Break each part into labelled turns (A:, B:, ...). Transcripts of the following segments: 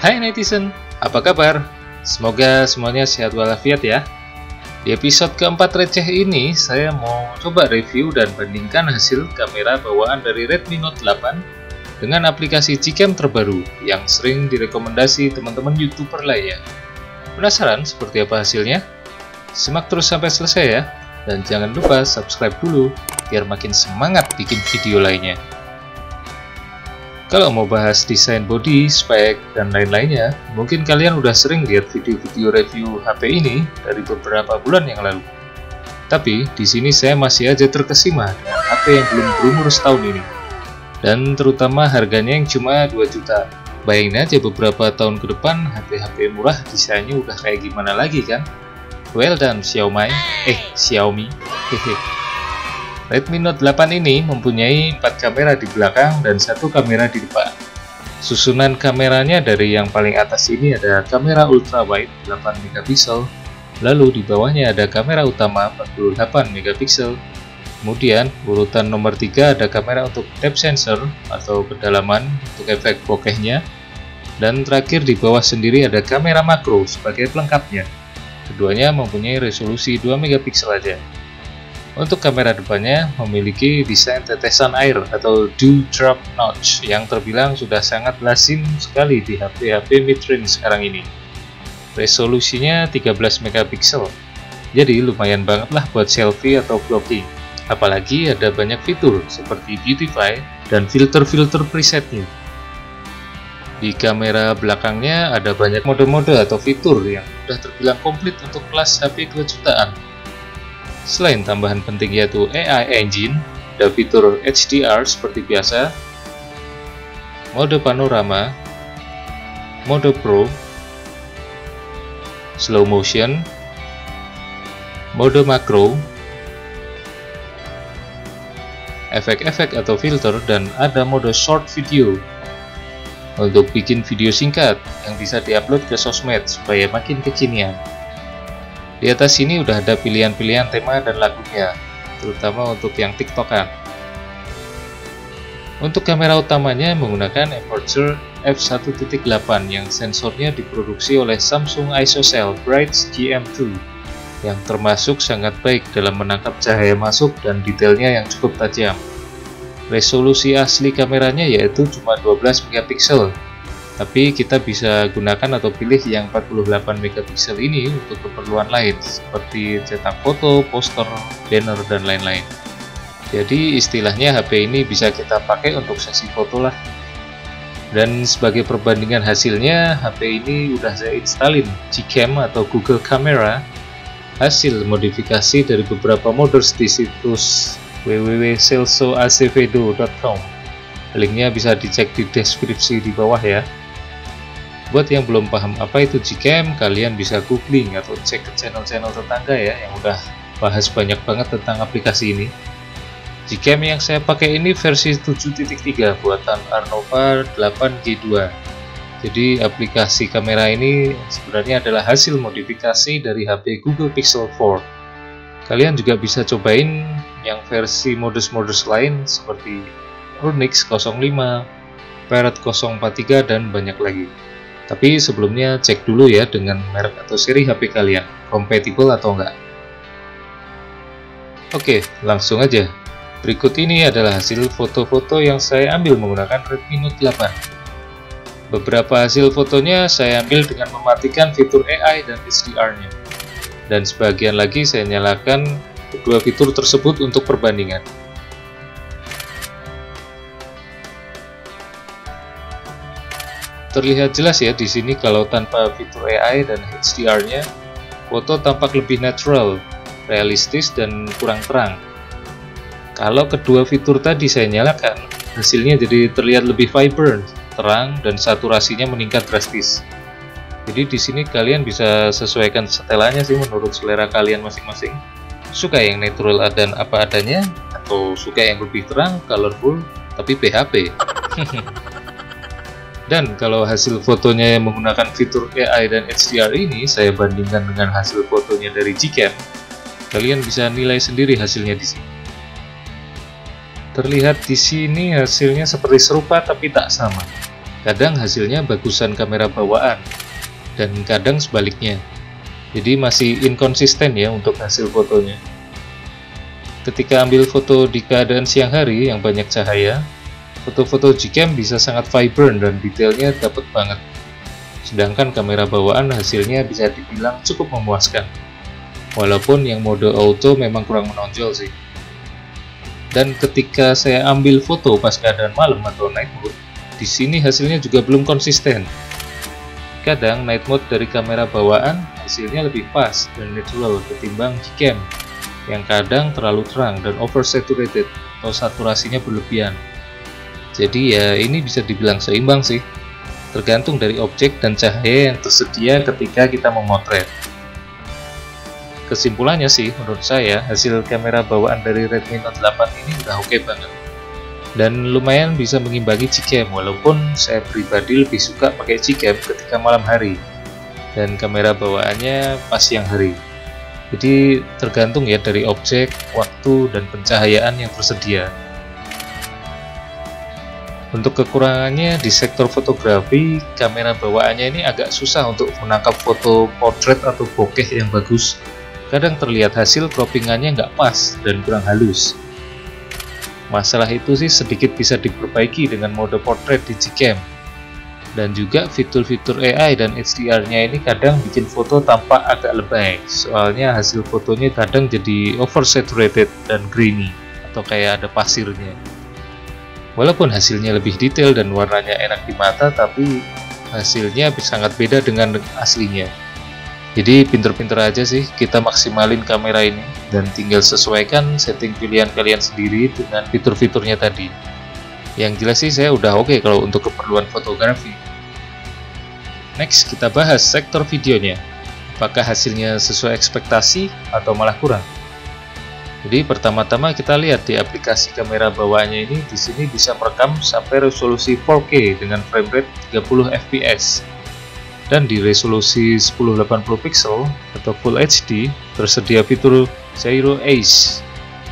A: Hai netizen, apa kabar? Semoga semuanya sehat walafiat ya. Di episode keempat receh ini, saya mau coba review dan bandingkan hasil kamera bawaan dari Redmi Note 8 dengan aplikasi Gcam terbaru yang sering direkomendasi teman-teman YouTuber lainnya. Penasaran seperti apa hasilnya? Simak terus sampai selesai ya, dan jangan lupa subscribe dulu biar makin semangat bikin video lainnya. Kalau mau bahas desain body, spek, dan lain-lainnya, mungkin kalian udah sering lihat video-video review HP ini dari beberapa bulan yang lalu. Tapi di sini saya masih aja terkesima dengan HP yang belum berumur setahun ini, dan terutama harganya yang cuma 2 juta. Bayangin aja beberapa tahun ke depan HP-HP murah desainnya udah kayak gimana lagi kan? Well done Xiaomi. Hehe. Redmi Note 8 ini mempunyai 4 kamera di belakang dan 1 kamera di depan. Susunan kameranya dari yang paling atas ini ada kamera ultra wide 8 megapiksel, lalu di bawahnya ada kamera utama 48 megapiksel. Kemudian urutan nomor 3 ada kamera untuk depth sensor atau kedalaman untuk efek bokehnya, dan terakhir di bawah sendiri ada kamera makro sebagai pelengkapnya. Keduanya mempunyai resolusi 2 megapiksel aja. Untuk kamera depannya memiliki desain tetesan air atau dewdrop notch yang terbilang sudah sangat lazim sekali di HP-HP mid-range sekarang ini. Resolusinya 13 megapiksel, jadi lumayan banget lah buat selfie atau vlogging. Apalagi ada banyak fitur seperti beautify dan filter-filter presetnya. Di kamera belakangnya ada banyak mode-mode atau fitur yang sudah terbilang komplit untuk kelas HP 2 jutaan. Selain tambahan penting yaitu AI Engine, ada fitur HDR seperti biasa, mode panorama, mode Pro, slow motion, mode makro, efek-efek atau filter, dan ada mode short video untuk bikin video singkat yang bisa diupload ke sosmed supaya makin kekinian. Di atas sini udah ada pilihan-pilihan tema dan lagunya, terutama untuk yang tiktokan. Untuk kamera utamanya menggunakan aperture f1.8 yang sensornya diproduksi oleh Samsung ISOCELL Bright GM2 yang termasuk sangat baik dalam menangkap cahaya masuk dan detailnya yang cukup tajam. Resolusi asli kameranya yaitu cuma 12 megapiksel, tapi kita bisa gunakan atau pilih yang 48 megapiksel ini untuk keperluan lain seperti cetak foto, poster, banner, dan lain-lain. Jadi istilahnya HP ini bisa kita pakai untuk sesi foto lah. Dan sebagai perbandingan hasilnya, HP ini udah saya installin Gcam atau Google Camera, hasil modifikasi dari beberapa modders di situs www.celsoacevedo.com. Linknya bisa dicek di deskripsi di bawah ya. Buat yang belum paham apa itu Gcam, kalian bisa googling atau cek ke channel-channel tetangga ya yang udah bahas banyak banget tentang aplikasi ini. Gcam yang saya pakai ini versi 7.3 buatan Arnova 8G2. Jadi aplikasi kamera ini sebenarnya adalah hasil modifikasi dari HP Google Pixel 4. Kalian juga bisa cobain yang versi modus-modus lain seperti Onyx 05, Parrot 043, dan banyak lagi. Tapi sebelumnya cek dulu ya dengan merek atau seri HP kalian, kompatibel atau enggak. Oke, langsung aja. Berikut ini adalah hasil foto-foto yang saya ambil menggunakan Redmi Note 8. Beberapa hasil fotonya saya ambil dengan mematikan fitur AI dan HDR-nya. Dan sebagian lagi saya nyalakan kedua fitur tersebut untuk perbandingan. Terlihat jelas ya di sini kalau tanpa fitur AI dan HDR-nya, foto tampak lebih natural, realistis, dan kurang terang. Kalau kedua fitur tadi saya nyalakan, hasilnya jadi terlihat lebih vibrant, terang, dan saturasinya meningkat drastis. Jadi di sini kalian bisa sesuaikan setelannya sih menurut selera kalian masing-masing. Suka yang natural dan apa adanya, atau suka yang lebih terang, colorful, tapi PHP. Dan kalau hasil fotonya yang menggunakan fitur AI dan HDR ini saya bandingkan dengan hasil fotonya dari Gcam, kalian bisa nilai sendiri hasilnya di sini. Terlihat di sini hasilnya seperti serupa tapi tak sama. Kadang hasilnya bagusan kamera bawaan, dan kadang sebaliknya. Jadi masih inkonsisten ya untuk hasil fotonya. Ketika ambil foto di keadaan siang hari yang banyak cahaya, foto-foto Gcam bisa sangat vibrant dan detailnya dapat banget. Sedangkan kamera bawaan hasilnya bisa dibilang cukup memuaskan. Walaupun yang mode auto memang kurang menonjol sih. Dan ketika saya ambil foto pas keadaan malam atau night mode, di sini hasilnya juga belum konsisten. Kadang night mode dari kamera bawaan hasilnya lebih pas dan natural ketimbang Gcam, yang kadang terlalu terang dan oversaturated atau saturasinya berlebihan. Jadi ya ini bisa dibilang seimbang sih, tergantung dari objek dan cahaya yang tersedia ketika kita memotret. Kesimpulannya sih, menurut saya hasil kamera bawaan dari Redmi Note 8 ini udah oke banget, dan lumayan bisa mengimbangi Gcam, walaupun saya pribadi lebih suka pakai Gcam ketika malam hari dan kamera bawaannya pas siang hari. Jadi tergantung ya dari objek, waktu, dan pencahayaan yang tersedia. Untuk kekurangannya di sektor fotografi, kamera bawaannya ini agak susah untuk menangkap foto portrait atau bokeh yang bagus. Kadang terlihat hasil croppingannya nggak pas dan kurang halus. Masalah itu sih sedikit bisa diperbaiki dengan mode portrait di Gcam. Dan juga fitur-fitur AI dan HDR-nya ini kadang bikin foto tampak agak lebay, soalnya hasil fotonya kadang jadi oversaturated dan grainy, atau kayak ada pasirnya. Walaupun hasilnya lebih detail dan warnanya enak di mata, tapi hasilnya sangat beda dengan aslinya. Jadi pinter-pinter aja sih kita maksimalin kamera ini, dan tinggal sesuaikan setting pilihan kalian sendiri dengan fitur-fiturnya tadi. Yang jelas sih saya udah oke kalau untuk keperluan fotografi. Next kita bahas sektor videonya. Apakah hasilnya sesuai ekspektasi atau malah kurang? Jadi pertama-tama kita lihat di aplikasi kamera bawaannya ini, di sini bisa merekam sampai resolusi 4K dengan frame rate 30 fps. Dan di resolusi 1080 pixel atau Full HD tersedia fitur Gyro Ace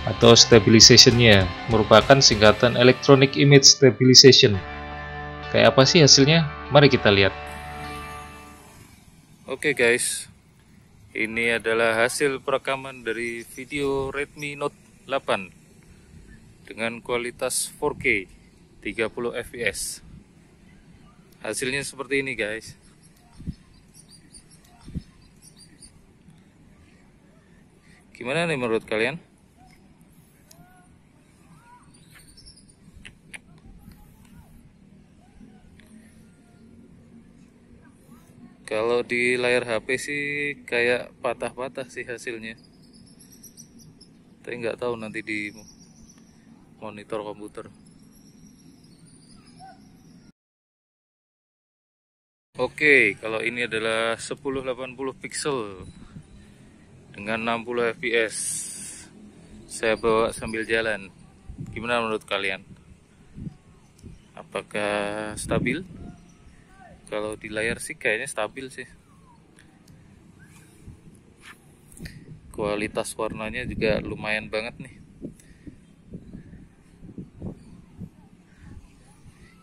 A: atau stabilization-nya, merupakan singkatan Electronic Image Stabilization. Kayak apa sih hasilnya? Mari kita lihat. Oke guys, ini adalah hasil perekaman dari video Redmi Note 8 dengan kualitas 4K 30 fps. Hasilnya seperti ini guys. Gimana nih menurut kalian? Kalau di layar HP sih kayak patah-patah sih hasilnya. Tapi nggak tahu nanti di monitor komputer. Oke, kalau ini adalah 1080 pixel dengan 60 fps. Saya bawa sambil jalan. Gimana menurut kalian? Apakah stabil? Kalau di layar sih kayaknya stabil sih. Kualitas warnanya juga lumayan banget nih.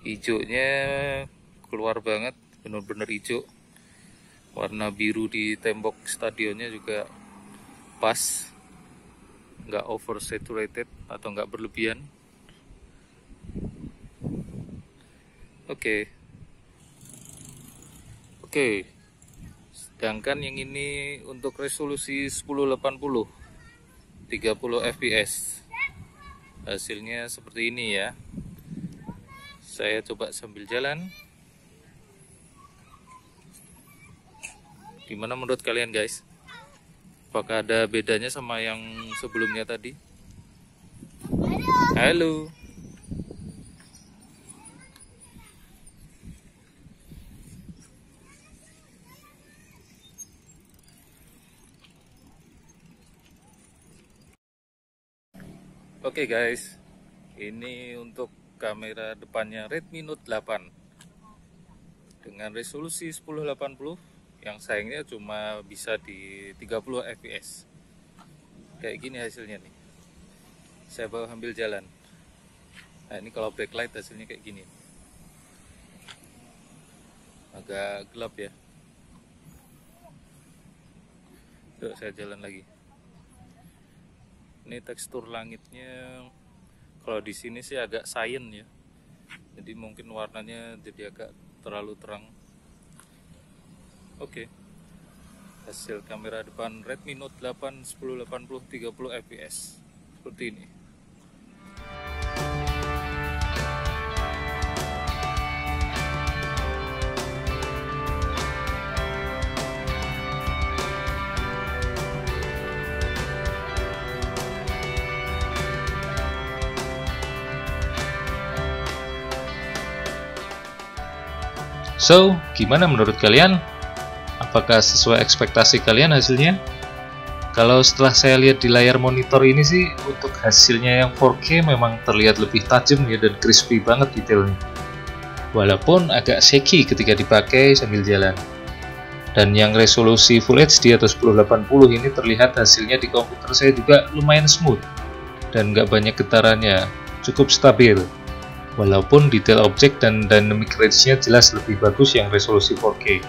A: Hijaunya keluar banget, bener-bener hijau. Warna biru di tembok stadionnya juga pas, nggak oversaturated atau nggak berlebihan. Oke, sedangkan yang ini untuk resolusi 1080 30 fps. Hasilnya seperti ini ya. Saya coba sambil jalan. Gimana menurut kalian guys? Apakah ada bedanya sama yang sebelumnya tadi? Halo. Oke guys, ini untuk kamera depannya Redmi Note 8 dengan resolusi 1080, yang sayangnya cuma bisa di 30 fps. Kayak gini hasilnya nih. Saya bawa sambil jalan. Nah ini kalau backlight hasilnya kayak gini. agak gelap ya. Yuk saya jalan lagi. Ini tekstur langitnya kalau di sini sih agak cyan ya. Jadi mungkin warnanya jadi agak terlalu terang. Oke. Hasil kamera depan Redmi Note 8 1080 30 fps seperti ini. So, gimana menurut kalian? Apakah sesuai ekspektasi kalian hasilnya? Kalau setelah saya lihat di layar monitor ini sih, untuk hasilnya yang 4K memang terlihat lebih tajam ya dan crispy banget detailnya. Walaupun agak shaky ketika dipakai sambil jalan. Dan yang resolusi Full HD atau 1080 ini terlihat hasilnya di komputer saya juga lumayan smooth dan nggak banyak getarannya, cukup stabil. Walaupun detail objek dan dynamic range-nya jelas lebih bagus yang resolusi 4K.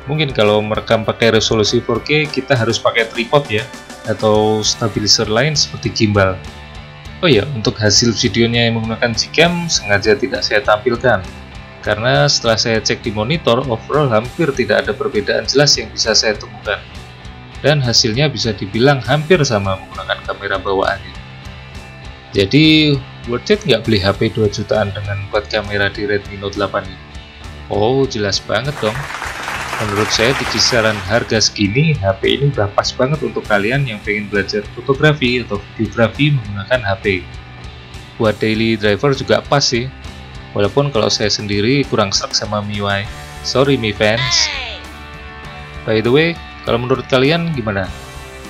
A: Mungkin kalau merekam pakai resolusi 4K kita harus pakai tripod ya, atau stabilizer lain seperti gimbal. Oh ya, untuk hasil videonya yang menggunakan Gcam sengaja tidak saya tampilkan, karena setelah saya cek di monitor, overall hampir tidak ada perbedaan jelas yang bisa saya temukan. Dan hasilnya bisa dibilang hampir sama menggunakan kamera bawaannya. Jadi, worth it nggak beli HP 2 jutaan dengan buat kamera di Redmi Note 8 ini? Oh, jelas banget dong. Menurut saya di kisaran harga segini, HP ini udah pas banget untuk kalian yang pengen belajar fotografi atau videografi menggunakan HP. Buat daily driver juga pas sih. Walaupun kalau saya sendiri kurang serak sama MIUI. Sorry Mi fans. By the way, kalau menurut kalian gimana?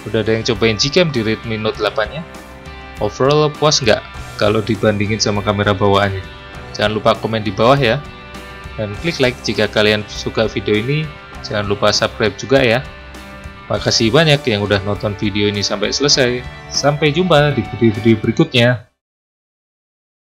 A: Udah ada yang cobain Gcam di Redmi Note 8-nya? Overall puas nggak kalau dibandingin sama kamera bawaannya? Jangan lupa komen di bawah ya. Dan klik like jika kalian suka video ini. Jangan lupa subscribe juga ya. Makasih banyak yang udah nonton video ini sampai selesai. Sampai jumpa di video-video berikutnya.